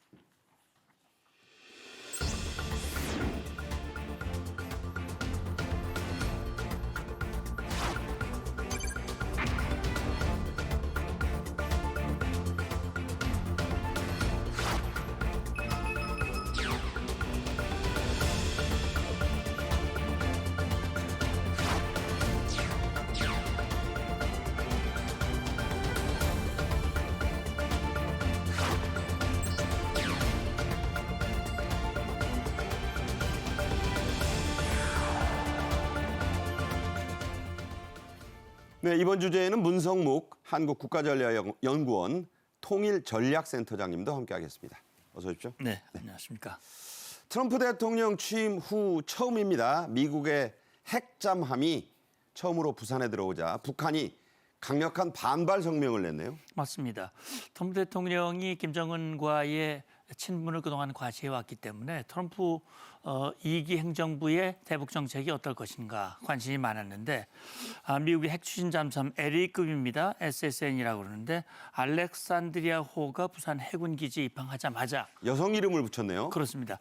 네, 이번 주제에는 문성묵 한국국가전략연구원 통일전략센터장님도 함께하겠습니다. 어서 오십시오. 네, 안녕하십니까. 트럼프 대통령 취임 후 처음입니다. 미국의 핵잠함이 처음으로 부산에 들어오자 북한이 강력한 반발 성명을 냈네요. 맞습니다. 트럼프 대통령이 김정은과의 친분을 그동안 과시해왔기 때문에 트럼프 2기 행정부의 대북 정책이 어떨 것인가 관심이 많았는데 미국의 핵추진 잠수함 LA급입니다. SSN이라고 그러는데 알렉산드리아호가 부산 해군기지에 입항하자마자 여성 이름을 붙였네요. 그렇습니다.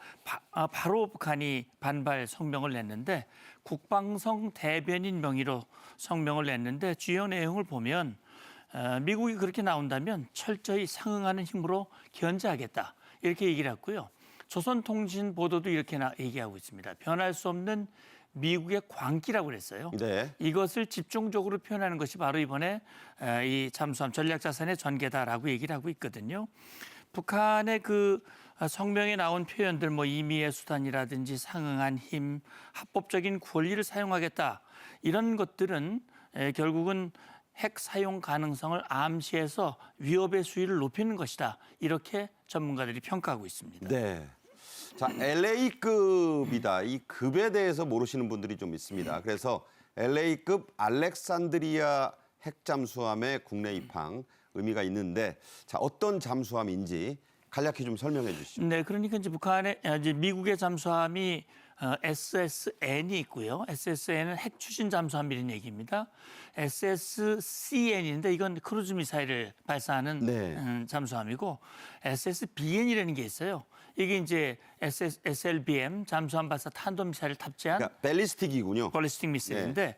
바로 북한이 반발 성명을 냈는데 국방성 대변인 명의로 성명을 냈는데 주요 내용을 보면 미국이 그렇게 나온다면 철저히 상응하는 힘으로 견제하겠다 이렇게 얘기를 했고요. 조선통신 보도도 이렇게 얘기하고 있습니다. 변할 수 없는 미국의 광기라고 그랬어요. 네. 이것을 집중적으로 표현하는 것이 바로 이번에 이 잠수함 전략자산의 전개다라고 얘기를 하고 있거든요. 북한의 그 성명에 나온 표현들 뭐 임의의 수단이라든지 상응한 힘, 합법적인 권리를 사용하겠다 이런 것들은 결국은 핵 사용 가능성을 암시해서 위협의 수위를 높이는 것이다. 이렇게 전문가들이 평가하고 있습니다. 네. 자, LA급이다. 이 급에 대해서 모르시는 분들이 좀 있습니다. 그래서 LA급 알렉산드리아 핵잠수함의 국내 입항 의미가 있는데 자, 어떤 잠수함인지 간략히 좀 설명해 주시죠. 네, 그러니까 이제 북한의 이제 미국의 잠수함이 SSN이 있고요. SSN은 핵 추진 잠수함이라는 얘기입니다. SSCN인데 이건 크루즈 미사일을 발사하는 네. 잠수함이고 SSBN이라는 게 있어요. 이게 이제 SLBM 잠수함 발사 탄도 미사일을 탑재한 그러니까 벨리스틱이군요. 발리스틱 미사일인데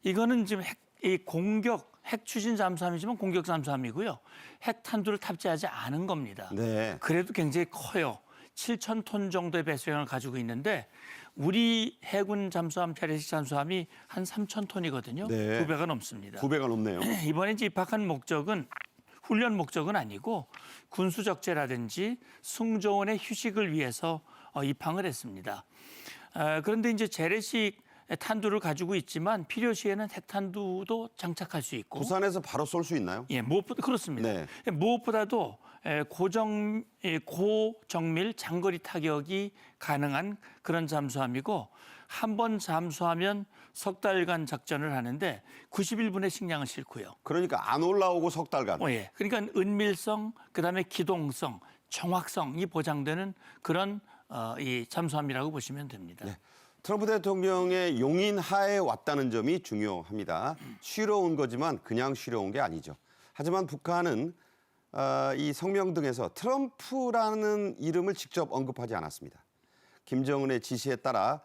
이거는 지금 핵 추진 잠수함이지만 공격 잠수함이고요. 핵 탄두를 탑재하지 않은 겁니다. 네. 그래도 굉장히 커요. 7,000톤 정도의 배수량을 가지고 있는데 우리 해군 잠수함 재래식 잠수함이 한 3,000톤이거든요. 네. 2배가 넘습니다. 9배가 넘네요. 이번에 이제 입학한 목적은 훈련 목적은 아니고 군수 적재라든지 승조원의 휴식을 위해서 입항을 했습니다. 그런데 이제 재래식 탄두를 가지고 있지만 필요시에는 핵탄두도 장착할 수 있고 부산에서 바로 쏠 수 있나요? 예, 무엇보다 그렇습니다. 네. 무엇보다도 고정밀 장거리 타격이 가능한 그런 잠수함이고 한 번 잠수하면 석 달간 작전을 하는데 91분의 식량을 싣고요. 그러니까 안 올라오고 석 달간. 예. 그러니까 은밀성, 그다음에 기동성, 정확성이 보장되는 그런 이 잠수함이라고 보시면 됩니다. 네. 트럼프 대통령의 용인 하에 왔다는 점이 중요합니다. 쉬러 온 거지만 그냥 쉬러 온 게 아니죠. 하지만 북한은 이 성명 등에서 트럼프라는 이름을 직접 언급하지 않았습니다. 김정은의 지시에 따라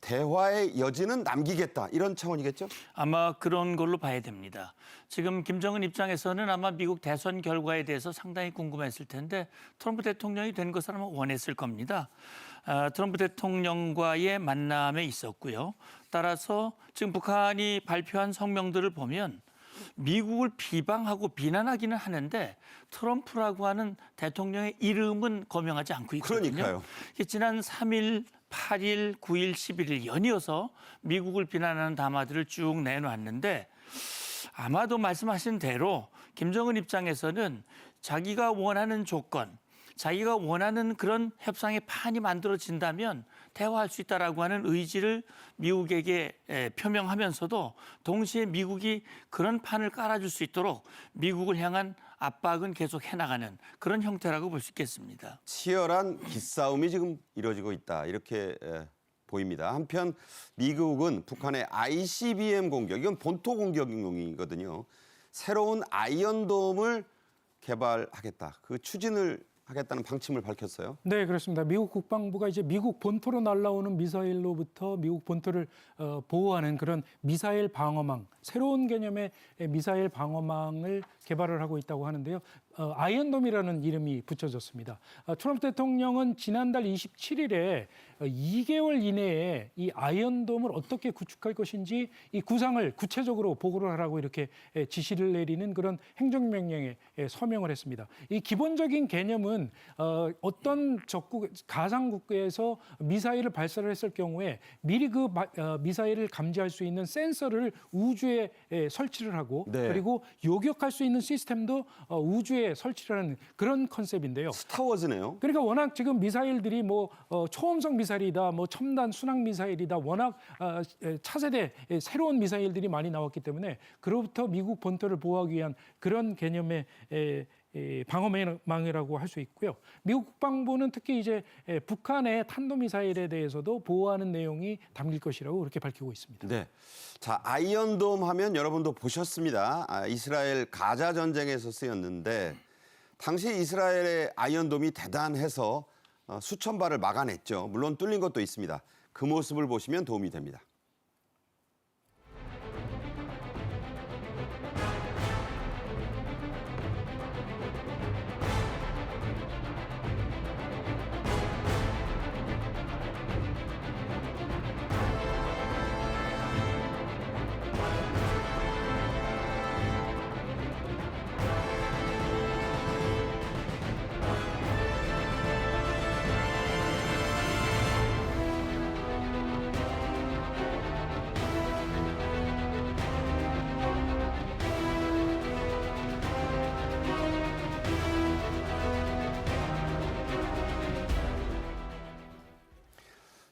대화의 여지는 남기겠다 이런 차원이겠죠? 아마 그런 걸로 봐야 됩니다. 지금 김정은 입장에서는 아마 미국 대선 결과에 대해서 상당히 궁금했을 텐데 트럼프 대통령이 된 것을 아마 원했을 겁니다. 트럼프 대통령과의 만남에 있었고요. 따라서 지금 북한이 발표한 성명들을 보면 미국을 비방하고 비난하기는 하는데 트럼프라고 하는 대통령의 이름은 거명하지 않고 있거든요. 그러니까요. 지난 3일, 8일, 9일, 11일 연이어서 미국을 비난하는 담화들을 쭉 내놓았는데 아마도 말씀하신 대로 김정은 입장에서는 자기가 원하는 조건, 자기가 원하는 그런 협상의 판이 만들어진다면 대화할 수 있다라고 하는 의지를 미국에게 표명하면서도 동시에 미국이 그런 판을 깔아줄 수 있도록 미국을 향한 압박은 계속 해나가는 그런 형태라고 볼 수 있겠습니다. 치열한 기싸움이 지금 이루어지고 있다 이렇게 보입니다. 한편 미국은 북한의 ICBM 공격, 이건 본토 공격용이거든요. 새로운 아이언돔을 개발하겠다. 그 추진을 하겠다는 방침을 밝혔어요. 네, 그렇습니다. 미국 국방부가 이제 미국 본토로 날아오는 미사일로부터 미국 본토를 보호하는 그런 미사일 방어망, 새로운 개념의 미사일 방어망을 개발을 하고 있다고 하는데요. 아이언돔이라는 이름이 붙여졌습니다. 트럼프 대통령은 지난달 27일에 2개월 이내에 이 아이언돔을 어떻게 구축할 것인지 이 구상을 구체적으로 보고를 하라고 이렇게 지시를 내리는 그런 행정명령에 서명을 했습니다. 이 기본적인 개념은 어떤 적국, 가상국가에서 미사일을 발사를 했을 경우에 미리 그 미사일을 감지할 수 있는 센서를 우주에 설치를 하고 네. 그리고 요격할 수 있는 시스템도 우주에 곳에 설치를 하는 그런 컨셉인데요. 스타워즈네요. 그러니까 워낙 지금 미사일들이 뭐 초음속 미사일이다, 뭐 첨단 순항 미사일이다, 워낙 차세대 새로운 미사일들이 많이 나왔기 때문에 그로부터 미국 본토를 보호하기 위한 그런 개념의 방어망이라고 할 수 있고요. 미국 국방부는 특히 이제 북한의 탄도미사일에 대해서도 보호하는 내용이 담길 것이라고 그렇게 밝히고 있습니다. 네. 자, 아이언돔 하면 여러분도 보셨습니다. 이스라엘 가자 전쟁에서 쓰였는데 당시 이스라엘의 아이언돔이 대단해서 수천 발을 막아냈죠. 물론 뚫린 것도 있습니다. 그 모습을 보시면 도움이 됩니다.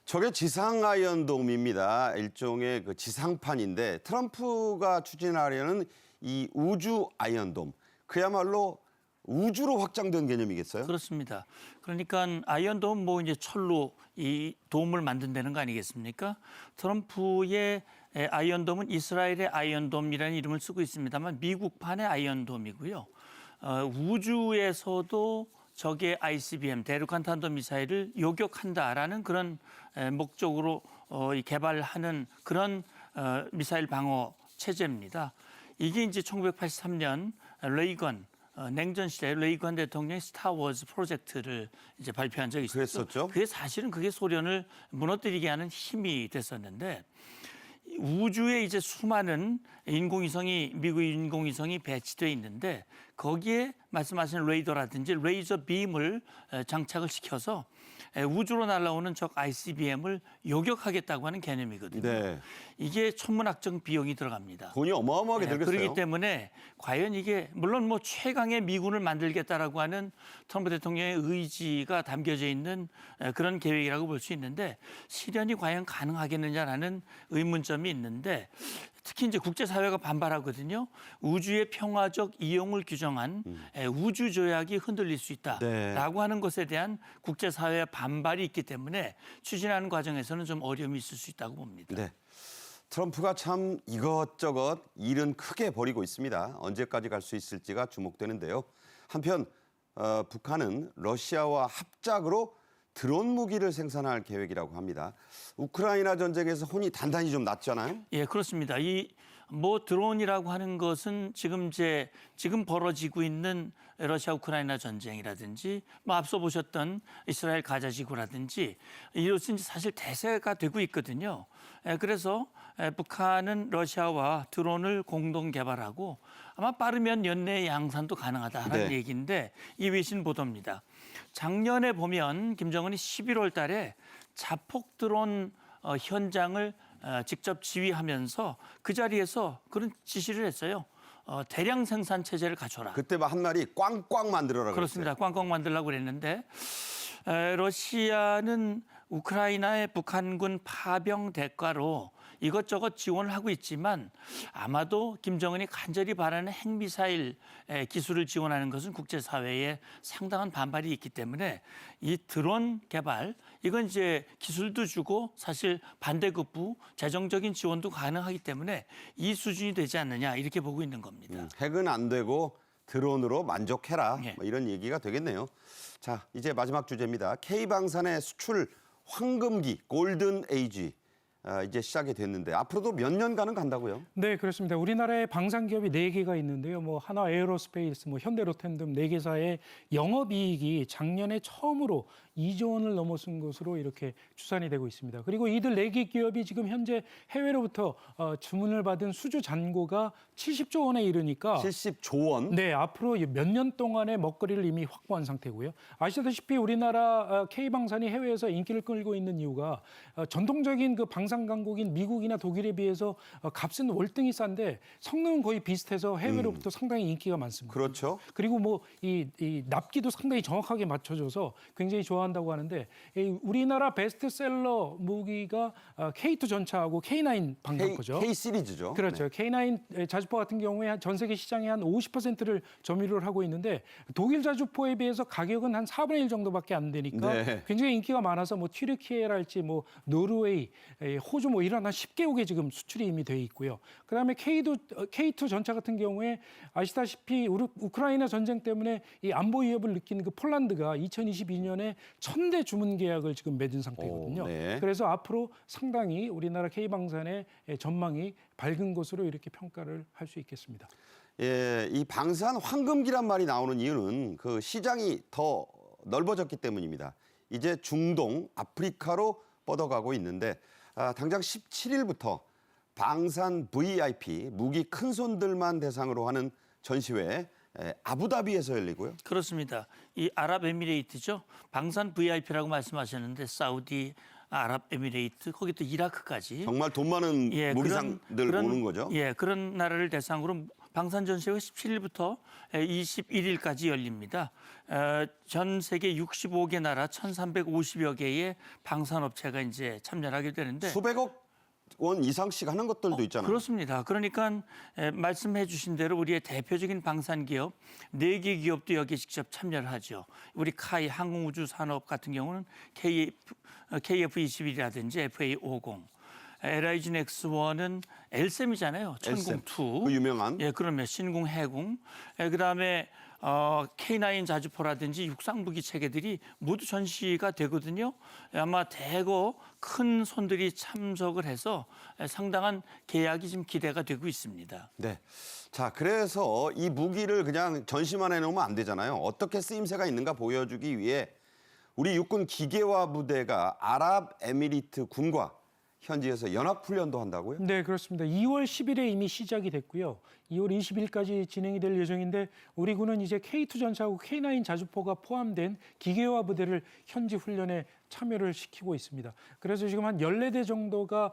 저게 지상 아이언돔입니다. 일종의 그 지상판인데 트럼프가 추진하려는 이 우주 아이언돔, 그야말로 우주로 확장된 개념이겠어요? 그렇습니다. 그러니까 아이언돔 뭐 이제 철로 이 돔을 만든다는 거 아니겠습니까? 트럼프의 아이언돔은 이스라엘의 아이언돔이라는 이름을 쓰고 있습니다만 미국판의 아이언돔이고요. 우주에서도 적의 ICBM 대륙간 탄도 미사일을 요격한다라는 그런 목적으로 개발하는 그런 미사일 방어 체제입니다. 이게 이제 1983년 레이건 냉전 시대 레이건 대통령의 스타워즈 프로젝트를 이제 발표한 적이 있었죠. 그랬었죠. 그게 사실은 그게 소련을 무너뜨리게 하는 힘이 됐었는데 우주에 이제 수많은 인공위성이 미국 인공위성이 배치돼 있는데 거기에 말씀하신 레이더라든지 레이저 빔을 장착을 시켜서 우주로 날아오는 적 ICBM을 요격하겠다고 하는 개념이거든요. 네. 이게 천문학적 비용이 들어갑니다. 돈이 어마어마하게 들겠어요. 그렇기 때문에 과연 이게 물론 뭐 최강의 미군을 만들겠다라고 하는 트럼프 대통령의 의지가 담겨져 있는 그런 계획이라고 볼 수 있는데 실현이 과연 가능하겠느냐라는 의문점이 있는데 특히 이제 국제사회가 반발하거든요. 우주의 평화적 이용을 규정한 우주 조약이 흔들릴 수 있다라고 네. 하는 것에 대한 국제사회의 반발이 있기 때문에 추진하는 과정에서는 좀 어려움이 있을 수 있다고 봅니다. 네. 트럼프가 참 이것저것 일은 크게 벌이고 있습니다. 언제까지 갈 수 있을지가 주목되는데요. 한편 북한은 러시아와 합작으로 드론 무기를 생산할 계획이라고 합니다. 우크라이나 전쟁에서 혼이 단단히 좀 났잖아요. 예, 그렇습니다. 이 뭐 드론이라고 하는 것은 지금 벌어지고 있는 러시아 우크라이나 전쟁이라든지 뭐 앞서 보셨던 이스라엘 가자 지구라든지 이것은 사실 대세가 되고 있거든요. 그래서 북한은 러시아와 드론을 공동 개발하고 아마 빠르면 연내 양산도 가능하다는 네. 얘기인데 이 외신 보도입니다. 작년에 보면 김정은이 11월 달에 자폭 드론 현장을 직접 지휘하면서 그 자리에서 그런 지시를 했어요. 대량 생산 체제를 갖춰라. 그때 한 말이 꽝꽝 만들어라 그렇습니다. 그랬어요. 꽝꽝 만들려고 그랬는데 러시아는 우크라이나의 북한군 파병 대가로 이것저것 지원을 하고 있지만 아마도 김정은이 간절히 바라는 핵미사일 기술을 지원하는 것은 국제사회에 상당한 반발이 있기 때문에 이 드론 개발 이건 이제 기술도 주고 사실 반대급부 재정적인 지원도 가능하기 때문에 이 수준이 되지 않느냐 이렇게 보고 있는 겁니다. 핵은 안 되고 드론으로 만족해라. 예. 뭐 이런 얘기가 되겠네요. 자, 이제 마지막 주제입니다. K방산의 수출 황금기 골든 에이지 이제 시작이 됐는데 앞으로도 몇 년간은 간다고요? 네, 그렇습니다. 우리나라에 방산 기업이 4개가 있는데요. 뭐 하나 에어로스페이스, 뭐 현대로템 등 4개사의 영업이익이 작년에 처음으로 2조 원을 넘어선 것으로 이렇게 추산이 되고 있습니다. 그리고 이들 4개 기업이 지금 현재 해외로부터 주문을 받은 수주 잔고가 70조 원에 이르니까 70조 원. 네, 앞으로 몇 년 동안의 먹거리를 이미 확보한 상태고요. 아시다시피 우리나라 K방산이 해외에서 인기를 끌고 있는 이유가 전통적인 그 방산 강국인 미국이나 독일에 비해서 값은 월등히 싼데 성능은 거의 비슷해서 해외로부터 상당히 인기가 많습니다. 그렇죠. 그리고 뭐 이 납기도 상당히 정확하게 맞춰줘서 굉장히 좋아한다고 하는데 우리나라 베스트셀러 무기가 K2 전차하고 K9 방산포죠. K 시리즈죠. 그렇죠. 네. K9 자주포 같은 경우에 전 세계 시장의 한 50%를 점유를 하고 있는데 독일 자주포에 비해서 가격은 한 4분의 1 정도밖에 안 되니까 네. 굉장히 인기가 많아서 뭐 튀르키예랄지 뭐 노르웨이, 호주 뭐 이런 한 10개국에 지금 수출이 이미 돼 있고요. 그다음에 K2 전차 같은 경우에 아시다시피 우크라이나 전쟁 때문에 이 안보 위협을 느끼는 그 폴란드가 2022년에 1000대 주문 계약을 지금 맺은 상태거든요. 오, 네. 그래서 앞으로 상당히 우리나라 K방산의 전망이 밝은 것으로 이렇게 평가를 할 수 있겠습니다. 예, 이 방산 황금기란 말이 나오는 이유는 그 시장이 더 넓어졌기 때문입니다. 이제 중동, 아프리카로 뻗어가고 있는데 당장 17일부터 방산 VIP 무기 큰 손들만 대상으로 하는 전시회 아부다비에서 열리고요. 그렇습니다. 이 아랍에미레이트죠. 방산 VIP라고 말씀하셨는데 사우디, 아랍에미레이트, 거기 또 이라크까지. 정말 돈 많은 무기상들 오는 거죠. 예, 그런 나라를 대상으로 방산 전시회가 17일부터 21일까지 열립니다. 전 세계 65개 나라 1,350여 개의 방산업체가 이제 참여하게 되는데 수백억 원 이상씩 하는 것들도 있잖아요. 그렇습니다. 그러니까 말씀해 주신 대로 우리의 대표적인 방산 기업 4개 기업도 여기에 직접 참여를 하죠. 우리 카이 항공우주산업 같은 경우는 KF-21이라든지 FA50, LIG 넥스원은 엘셈이잖아요. 천궁2. 그 유명한. 예, 그러면 신궁 해궁. 그다음에 K9 자주포라든지 육상무기 체계들이 모두 전시가 되거든요. 아마 대거 큰 손들이 참석을 해서 상당한 계약이 지금 기대가 되고 있습니다. 네. 자, 그래서 이 무기를 그냥 전시만 해놓으면 안 되잖아요. 어떻게 쓰임새가 있는가 보여주기 위해 우리 육군 기계화 부대가 아랍에미리트 군과 현지에서 연합훈련도 한다고요? 네, 그렇습니다. 2월 10일에 이미 시작이 됐고요. 2월 20일까지 진행이 될 예정인데 우리 군은 이제 K2 전차하고 K9 자주포가 포함된 기계화 부대를 현지 훈련에 참여를 시키고 있습니다. 그래서 지금 한 14대 정도가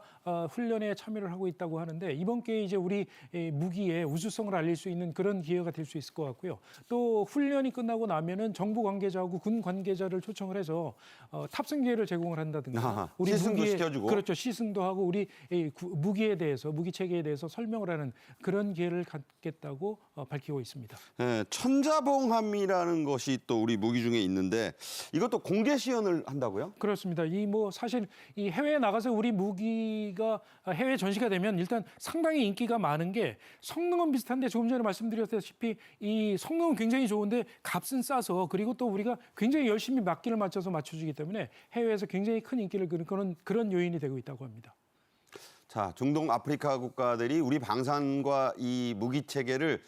훈련에 참여를 하고 있다고 하는데 이번 기회에 이제 우리 무기의 우수성을 알릴 수 있는 그런 기회가 될 수 있을 것 같고요. 또 훈련이 끝나고 나면은 정부 관계자하고 군 관계자를 초청을 해서 탑승 기회를 제공을 한다든가 아하, 시승도 시켜주고. 그렇죠. 시승도 하고 우리 무기에 대해서 무기 체계에 대해서 설명을 하는 그런 기회를 갖겠다고 밝히고 있습니다. 네, 천자봉함이라는 것이 또 우리 무기 중에 있는데 이것도 공개 시연을 한다고요? 그렇습니다. 이 뭐 사실 이 해외에 나가서 우리 무기가 해외 전시가 되면 일단 상당히 인기가 많은 게 성능은 비슷한데 조금 전에 말씀드렸다시피 이 성능은 굉장히 좋은데 값은 싸서 그리고 또 우리가 굉장히 열심히 막기를 맞춰서 맞춰주기 때문에 해외에서 굉장히 큰 인기를 끄는 그런 요인이 되고 있다고 합니다. 자, 중동 아프리카 국가들이 우리 방산과 이 무기 체계를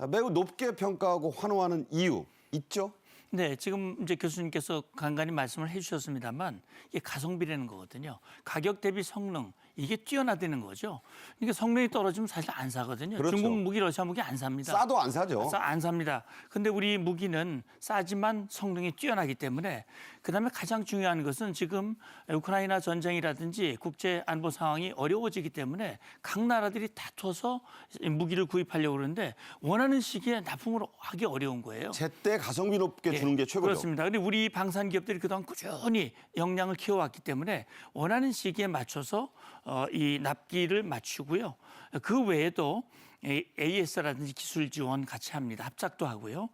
매우 높게 평가하고 환호하는 이유 있죠? 네, 지금 이제 교수님께서 간간히 말씀을 해주셨습니다만 이게 가성비라는 거거든요. 가격 대비 성능 이게 뛰어나다는 거죠. 그러니까 성능이 떨어지면 사실 안 사거든요. 그렇죠. 중국 무기, 러시아 무기 안 삽니다. 싸도 안 사죠. 안 삽니다. 근데 우리 무기는 싸지만 성능이 뛰어나기 때문에 그다음에 가장 중요한 것은 지금 우크라이나 전쟁이라든지 국제 안보 상황이 어려워지기 때문에 각 나라들이 다퉈서 무기를 구입하려고 그러는데 원하는 시기에 납품을 하기 어려운 거예요. 제때 가성비 높게 주는 게 최고죠. 그렇습니다. 근데 우리 방산 기업들이 그동안 꾸준히 역량을 키워왔기 때문에 원하는 시기에 맞춰서 이 납기를 맞추고요. 그 외에도 AS라든지 기술 지원 같이 합니다. 합작도 하고요.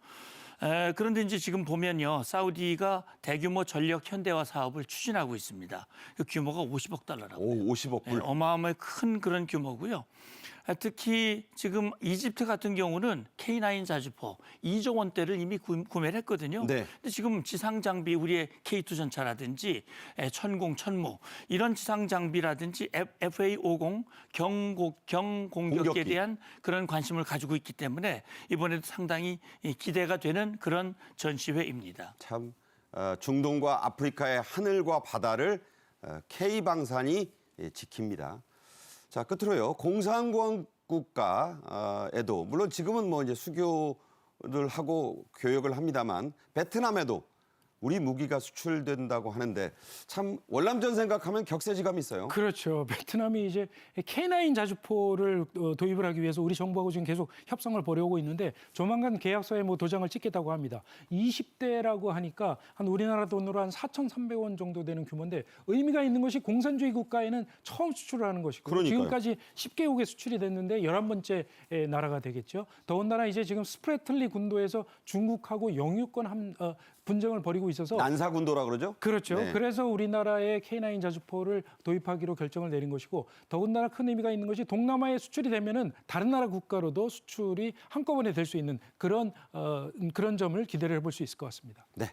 그런데 이제 지금 보면요, 사우디가 대규모 전력 현대화 사업을 추진하고 있습니다. 그 규모가 50억 달러라고. 오, 50억 불. 어마어마하게 큰 그런 규모고요. 특히 지금 이집트 같은 경우는 K9 자주포 2조 원대를 이미 구매를 했거든요. 네. 근데 지금 지상 장비 우리의 K2 전차라든지 천공, 천무 이런 지상 장비라든지 FA50 경공격기에 공격기. 대한 그런 관심을 가지고 있기 때문에 이번에도 상당히 기대가 되는 그런 전시회입니다. 참 중동과 아프리카의 하늘과 바다를 K방산이 지킵니다. 자, 끝으로요. 공산권 국가에도 물론 지금은 뭐 이제 수교를 하고 교역을 합니다만 베트남에도 우리 무기가 수출된다고 하는데 참 월남전 생각하면 격세지감이 있어요. 그렇죠. 베트남이 이제 K9 자주포를 도입을 하기 위해서 우리 정부하고 지금 계속 협상을 벌여오고 있는데 조만간 계약서에 뭐 도장을 찍겠다고 합니다. 20대라고 하니까 한 우리나라 돈으로 한 4,300원 정도 되는 규모인데 의미가 있는 것이 공산주의 국가에는 처음 수출을 하는 것이고 그러니까요. 지금까지 10개국에 수출이 됐는데 11번째 나라가 되겠죠. 더군다나 이제 지금 스프래틀리 군도에서 중국하고 영유권 분쟁을 벌이고 있어서 난사군도라 그러죠? 그렇죠. 네. 그래서 우리나라의 K9 자주포를 도입하기로 결정을 내린 것이고 더군다나 큰 의미가 있는 것이 동남아에 수출이 되면은 다른 나라 국가로도 수출이 한꺼번에 될 수 있는 그런 점을 기대를 해볼 수 있을 것 같습니다. 네.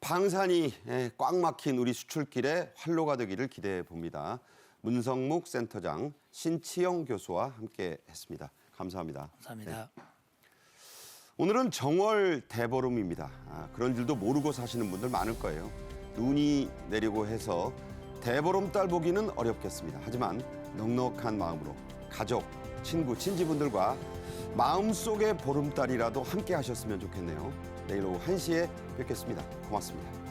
방산이 꽉 막힌 우리 수출길의 활로가 되기를 기대해 봅니다. 문성묵 센터장, 신치영 교수와 함께했습니다. 감사합니다. 감사합니다. 오늘은 정월 대보름입니다. 그런 줄도 모르고 사시는 분들 많을 거예요. 눈이 내리고 해서 대보름달 보기는 어렵겠습니다. 하지만 넉넉한 마음으로 가족, 친구, 친지분들과 마음속의 보름달이라도 함께 하셨으면 좋겠네요. 내일 오후 1시에 뵙겠습니다. 고맙습니다.